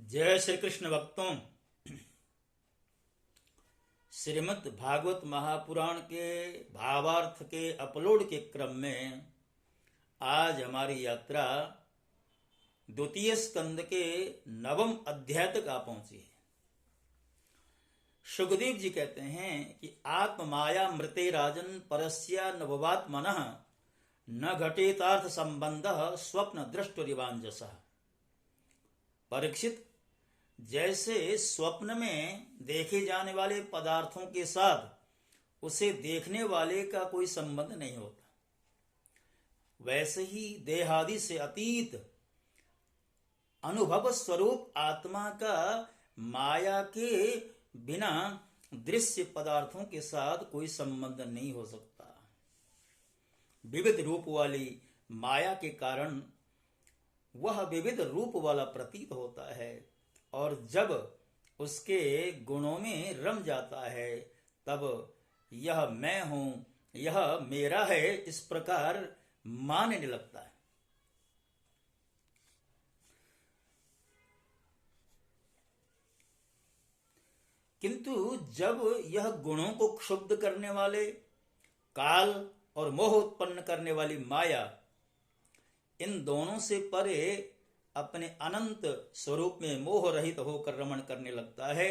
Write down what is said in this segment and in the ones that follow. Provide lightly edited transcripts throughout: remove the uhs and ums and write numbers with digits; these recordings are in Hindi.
जय श्री कृष्ण भक्तों। श्रीमद् भागवत महापुराण के भावार्थ के अपलोड के क्रम में आज हमारी यात्रा द्वितीय स्कंद के नवम अध्याय तक आ पहुंची है। सुखदेव जी कहते हैं कि आत्म माया मृते राजन परस्या नववात्मनः न घटेतार्थ संबंध स्वप्न दृष्टरिवांजसः। परीक्षित, जैसे स्वप्न में देखे जाने वाले पदार्थों के साथ उसे देखने वाले का कोई संबंध नहीं होता, वैसे ही देहादि से अतीत अनुभव स्वरूप आत्मा का माया के बिना दृश्य पदार्थों के साथ कोई संबंध नहीं हो सकता। विविध रूप वाली माया के कारण वह विविध रूप वाला प्रतीत होता है, और जब उसके गुणों में रम जाता है तब यह मैं हूं, यह मेरा है, इस प्रकार मानने लगता है। किंतु जब यह गुणों को क्षुब्ध करने वाले काल और मोह उत्पन्न करने वाली माया इन दोनों से परे अपने अनंत स्वरूप में मोह रहित होकर रमण करने लगता है,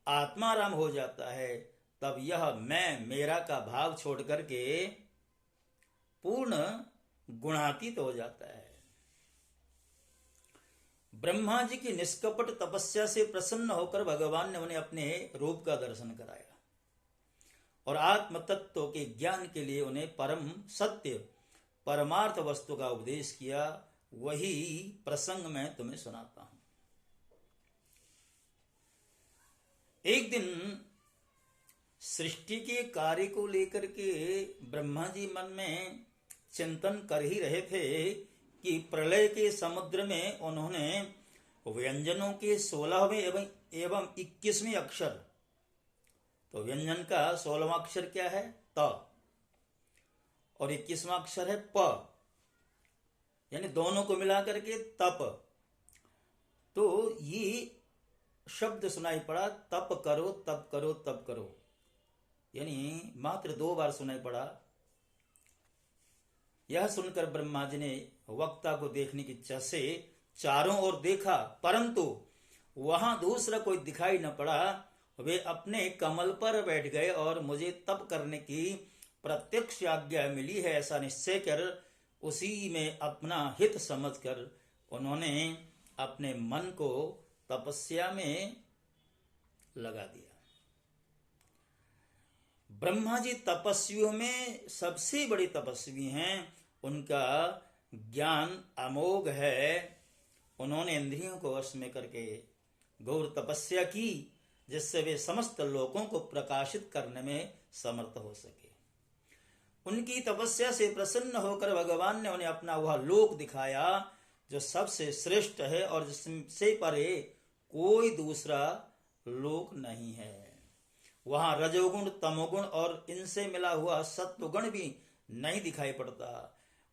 आत्माराम हो जाता है, तब यह मैं मेरा का भाव छोड़ करके पूर्ण गुणातीत हो जाता है। ब्रह्मा जी की निष्कपट तपस्या से प्रसन्न होकर भगवान ने उन्हें अपने रूप का दर्शन कराया और आत्म तत्व के ज्ञान के लिए उन्हें परम सत्य परमार्थ वस्तु का उपदेश किया। वही प्रसंग मैं तुम्हें सुनाता हूं। एक दिन सृष्टि के कार्य को लेकर के ब्रह्मा जी मन में चिंतन कर ही रहे थे कि प्रलय के समुद्र में उन्होंने व्यंजनों के 16वें एवं 21वें अक्षर, तो व्यंजन का 16वां अक्षर क्या है? त, और 21वां अक्षर है प, यानी दोनों को मिला करके तप। तो ये शब्द सुनाई पड़ा, तप करो तप करो तप करो, यानी मात्र 2 बार सुनाई पड़ा। यह सुनकर ब्रह्मा जी ने वक्ता को देखने की इच्छा से चारों ओर देखा, परंतु वहां दूसरा कोई दिखाई न पड़ा। वे अपने कमल पर बैठ गए और मुझे तप करने की प्रत्यक्ष आज्ञा मिली है ऐसा निश्चय कर उसी में अपना हित समझकर उन्होंने अपने मन को तपस्या में लगा दिया। ब्रह्मा जी तपस्वियों में सबसे बड़ी तपस्वी हैं, उनका ज्ञान अमोघ है। उन्होंने इंद्रियों को वश में करके घोर तपस्या की, जिससे वे समस्त लोकों को प्रकाशित करने में समर्थ हो सके। उनकी तपस्या से प्रसन्न होकर भगवान ने उन्हें अपना वह लोक दिखाया जो सबसे श्रेष्ठ है और जिससे परे कोई दूसरा लोक नहीं है। वहां रजोगुण, तमोगुण और इनसे मिला हुआ सत्वगुण भी नहीं दिखाई पड़ता।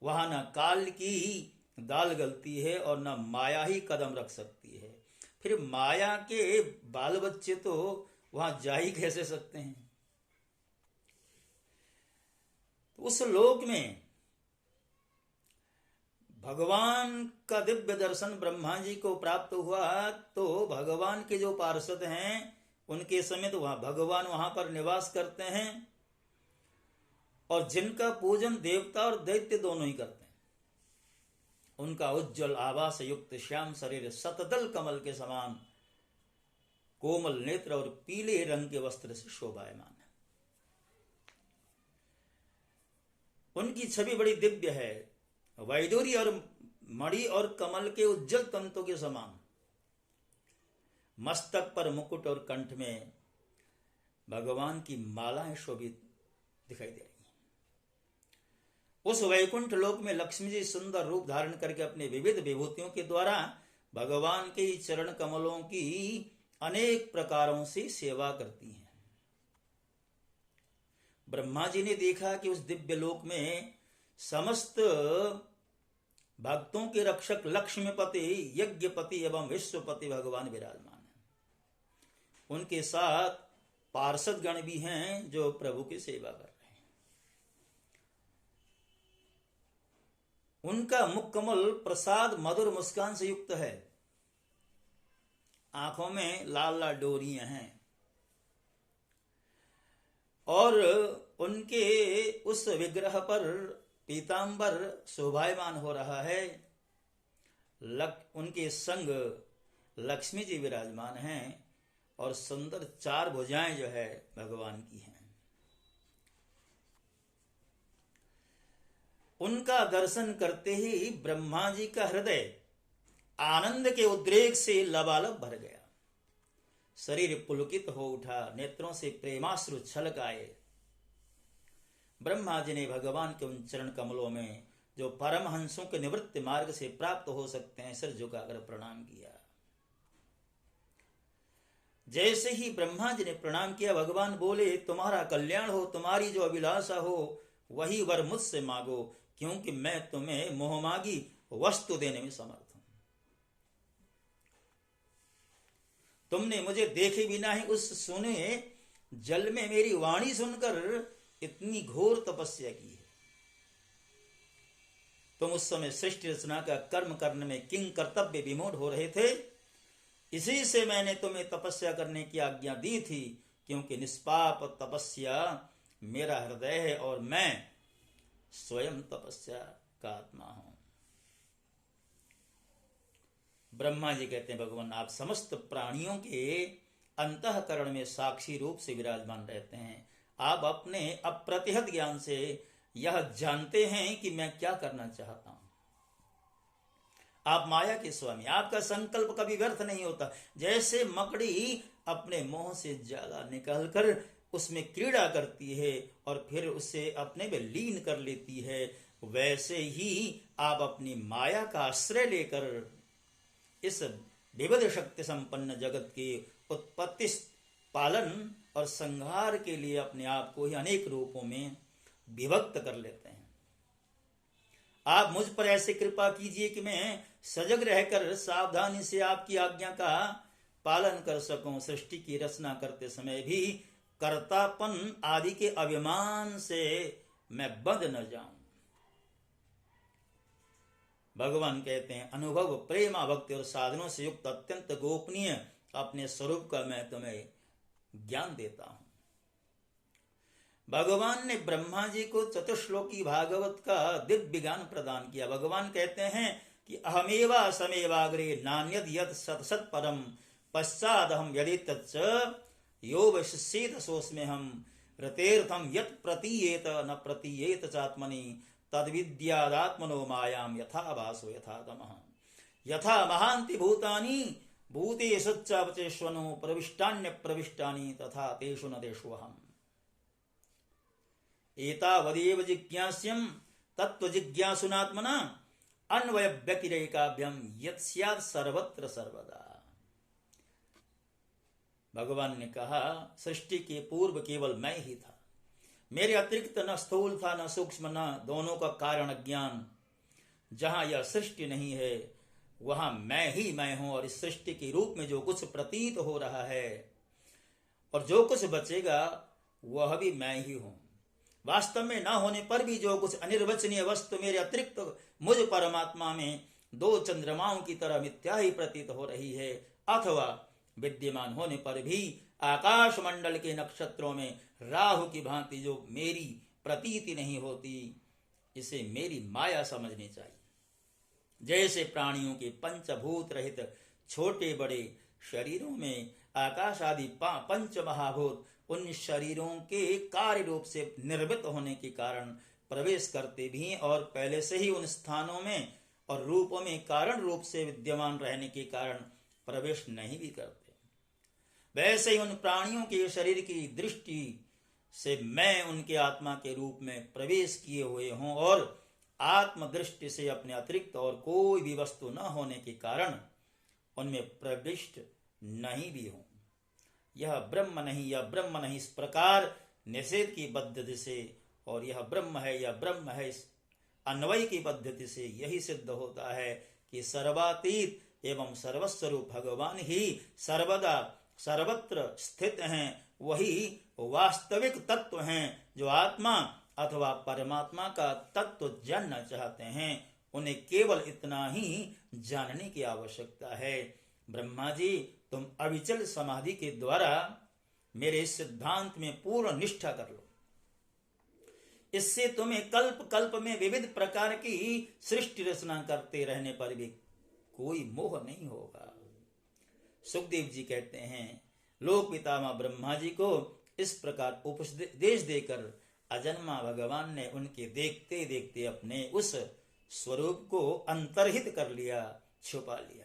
वहां न काल की दाल गलती है और न माया ही कदम रख सकती है। फिर माया के बाल बच्चे तो वहां जा ही कैसे सकते हैं? उस लोक में भगवान का दिव्य दर्शन ब्रह्मा जी को प्राप्त हुआ, तो भगवान के जो पार्षद हैं उनके समेत वहां भगवान वहां पर निवास करते हैं, और जिनका पूजन देवता और दैत्य दोनों ही करते हैं। उनका उज्जवल आभा से युक्त श्याम शरीर शतदल कमल के समान कोमल नेत्र और पीले रंग के वस्त्र से शोभायमान है। उनकी छवि बड़ी दिव्य है, वैडूर्य और मणि और कमल के उज्जवल तंतों के समान। मस्तक पर मुकुट और कंठ में भगवान की मालाएं शोभित दिखाई दे रही हैं। उस वैकुंठ लोक में लक्ष्मी जी सुंदर रूप धारण करके अपने विविध विभूतियों के द्वारा भगवान के चरण कमलों की अनेक प्रकारों से सेवा करती हैं। ब्रह्मा जी ने देखा कि उस दिव्य लोक में समस्त भक्तों के रक्षक लक्ष्मीपति, यज्ञपति एवं विश्वपति भगवान विराजमान हैं। उनके साथ पार्षद गण भी हैं जो प्रभु की सेवा कर रहे हैं। उनका मुखकमल प्रसाद मधुर मुस्कान से युक्त है। आंखों में लाल लाल डोरियां हैं और उनके उस विग्रह पर पीतांबर शोभायमान हो रहा है। उनके संग लक्ष्मी जी विराजमान हैं और सुंदर 4 भुजाएं जो है भगवान की हैं। उनका दर्शन करते ही ब्रह्मा जी का हृदय आनंद के उद्रेक से लबालब भर गया। शरीर पुलकित हो उठा, नेत्रों से प्रेमाश्रु छलक आए। ब्रह्मा जी ने भगवान के उन चरण कमलों में, जो परमहंसों के निवृत्ति मार्ग से प्राप्त हो सकते हैं, सिर झुकाकर प्रणाम किया। जैसे ही ब्रह्मा जी ने प्रणाम किया, भगवान बोले, तुम्हारा कल्याण हो, तुम्हारी जो अभिलाषा हो वही वर मुझसे मांगो, क्योंकि मैं तुम्हें मोहमागी वस्तु देने में समर्थ हूं। तुमने मुझे देखे बिना ही उस सुने जल में मेरी वाणी सुनकर इतनी घोर तपस्या की है। तुम उस समय सृष्टि रचना का कर्म करने में किंग कर्तव्य विमूढ़ हो रहे थे, इसी से मैंने तुम्हें तपस्या करने की आज्ञा दी थी, क्योंकि निष्पाप तपस्या मेरा हृदय है और मैं स्वयं तपस्या का आत्मा हूं। ब्रह्मा जी कहते हैं, भगवान आप समस्त प्राणियों के अंतःकरण में साक्षी रूप से विराजमान रहते हैं। आप अपने अप्रतिहत ज्ञान से यह जानते हैं कि मैं क्या करना चाहता हूं। आप माया के स्वामी, आपका संकल्प कभी व्यर्थ नहीं होता। जैसे मकड़ी अपने मोह से जाला निकालकर उसमें क्रीड़ा करती है और फिर उसे अपने में लीन कर लेती है, वैसे ही आप अपनी माया का आश्रय लेकर इस विविध शक्ति संपन्न जगत के उत्पत्ति, पालन और संहार के लिए अपने आप को ही अनेक रूपों में विभक्त कर लेते हैं। आप मुझ पर ऐसे कृपा कीजिए कि मैं सजग रहकर सावधानी से आपकी आज्ञा का पालन कर सकूं। सृष्टि की रचना करते समय भी कर्तापन आदि के अभिमान से मैं बंध न जाऊं। भगवान कहते हैं, अनुभव, प्रेमा, भक्ति और साधनों से युक्त अत्यंत गोपनीय अपने स्वरूप का मैं तुम्हें ज्ञान देता हूं। भगवान ने ब्रह्मा जी को चतुश्लोकी भागवत का दिव्य ज्ञान प्रदान किया। भगवान कहते हैं कि अहमेवा समेवाग्रे नान्यद यद सत सत परम पश्चादहम यदि तच्च यो वशिष्येत सोस्मे हम रतेर्थम यत् प्रतीयेत न प्रतीयेत चात्मनि तद्विद्यादात्मनो मायाम यथा भासो यथा तमः यथा महान्ति भूतानि भूतेषु चावचेष्वनो प्रविष्टान्य प्रविष्टानि तथा तेषु न तेष्वहम्। एतावदेव जिज्ञास्यम् तत्त्वजिज्ञासुनात्मना अन्वय व्यतिरेकाभ्यम यत् स्यात् सर्वत्र सर्वदा। भगवान ने कहा, सृष्टि के पूर्व केवल मैं ही था, मेरे अतिरिक्त न स्थूल था न सूक्ष्म, न दोनों का कारण अज्ञान। जहां यह सृष्टि नहीं है वहां मैं ही मैं हूं, और इस सृष्टि के रूप में जो कुछ प्रतीत हो रहा है और जो कुछ बचेगा वह भी मैं ही हूं। वास्तव में न होने पर भी जो कुछ अनिर्वचनीय वस्तु मेरे अतिरिक्त मुझ परमात्मा में 2 चंद्रमाओं की तरह मिथ्या ही प्रतीत हो रही है, अथवा विद्यमान होने पर भी आकाश मंडल के नक्षत्रों में राहु की भांति जो मेरी प्रतीति नहीं होती, इसे मेरी माया समझनी चाहिए। जैसे प्राणियों के पंचभूत रहित छोटे बड़े शरीरों में आकाश आदि 5 महाभूत उन शरीरों के कार्य रूप से निर्मित होने के कारण प्रवेश करते भी हैं, और पहले से ही उन स्थानों में और रूपों में कारण रूप से विद्यमान रहने के कारण प्रवेश नहीं भी करते। वैसे ही उन प्राणियों के शरीर की दृष्टि से मैं उनके आत्मा के रूप में प्रवेश किए हुए हूं, और आत्म दृष्टि से अपने अतिरिक्त और कोई भी वस्तु न होने के कारण उनमें प्रविष्ट नहीं भी हूं। यह ब्रह्म नहीं, यह ब्रह्म नहीं, इस प्रकार निषेध की पद्धति से, और यह ब्रह्म है, यह ब्रह्म है, इस अन्वय की पद्धति से यही सिद्ध होता है कि सर्वातीत एवं सर्वस्वरूप भगवान ही सर्वदा सर्वत्र स्थित हैं। वही वास्तविक तत्व हैं जो आत्मा अथवा परमात्मा का तत्व जानना चाहते हैं। उन्हें केवल इतना ही जानने की आवश्यकता है। ब्रह्मा जी, तुम अविचल समाधि के द्वारा मेरे इस सिद्धांत में पूर्ण निष्ठा कर लो। इससे तुम्हें कल्प कल्प में विविध प्रकार की सृष्टि रचना करते रहने पर भी कोई मोह नहीं होगा। सुखदेव जी कहते हैं, लोक पितामह ब्रह्मा जी को इस प्रकार उपदेश देकर अजन्मा भगवान ने उनके देखते देखते अपने उस स्वरूप को अंतर्हित कर लिया, छुपा लिया।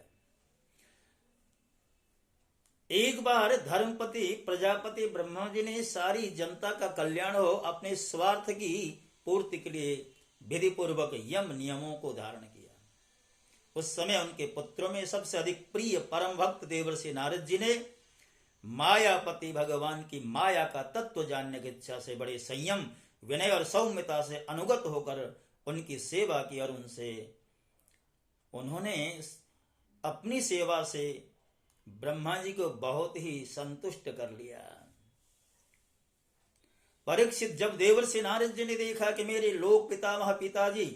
एक बार धर्मपति प्रजापति ब्रह्मा जी ने सारी जनता का कल्याण हो अपने स्वार्थ की पूर्ति के लिए विधि पूर्वक यम नियमों को धारण किया। उस समय उनके पुत्रों में सबसे अधिक प्रिय परम भक्त देवर्षि नारद जी ने मायापति भगवान की माया का तत्व जानने की इच्छा से बड़े संयम, विनय और सौम्यता से अनुगत होकर उनकी सेवा की और उन्होंने अपनी सेवा से ब्रह्मा जी को बहुत ही संतुष्ट कर लिया। परीक्षित, जब देवर्षि नारद जी ने देखा कि मेरे लोक पितामह पिताजी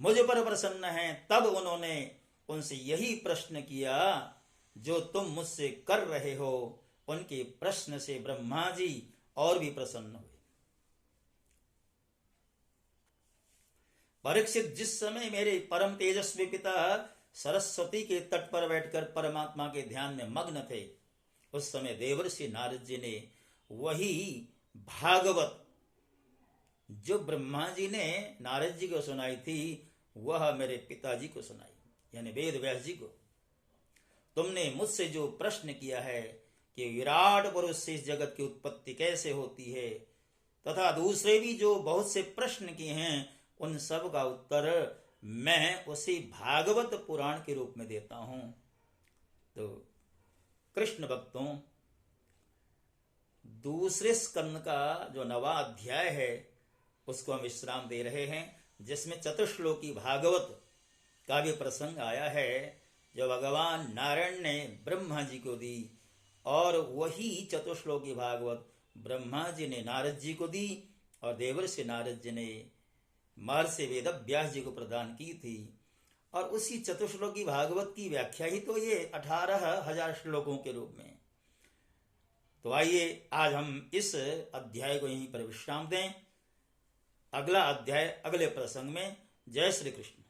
मुझ पर प्रसन्न हैं, तब उन्होंने उनसे यही प्रश्न किया जो तुम मुझसे कर रहे हो। उनके प्रश्न से ब्रह्मा जी और भी प्रसन्न हुए। परीक्षित, जिस समय मेरे परम तेजस्वी पिता सरस्वती के तट पर बैठकर परमात्मा के ध्यान में मग्न थे, उस समय देवर्षि नारद जी ने वही भागवत जो ब्रह्मा जी ने नारद जी को सुनाई थी, वह मेरे पिताजी को सुनाई, यानी वेद व्यास जी को। तुमने मुझसे जो प्रश्न किया है कि विराट पुरुष से इस जगत की उत्पत्ति कैसे होती है, तथा दूसरे भी जो बहुत से प्रश्न किए हैं, उन सब का उत्तर मैं उसी भागवत पुराण के रूप में देता हूं। तो कृष्ण भक्तों, दूसरे स्कंद का जो 9वां अध्याय है उसको हम विश्राम दे रहे हैं, जिसमें चतुश्लोकी भागवत का भी प्रसंग आया है, जो भगवान नारायण ने ब्रह्मा जी को दी, और वही चतुश्लोकी भागवत ब्रह्मा जी ने नारद जी को दी और देवर्षि नारद जी ने महर्षि वेद व्यास जी को प्रदान की थी। और उसी चतुश्लोकी भागवत की व्याख्या ही तो ये 18,000 श्लोकों के रूप में। तो आइए आज हम इस अध्याय को यहीं पर विश्राम दें। अगला अध्याय अगले प्रसंग में। जय श्री कृष्ण।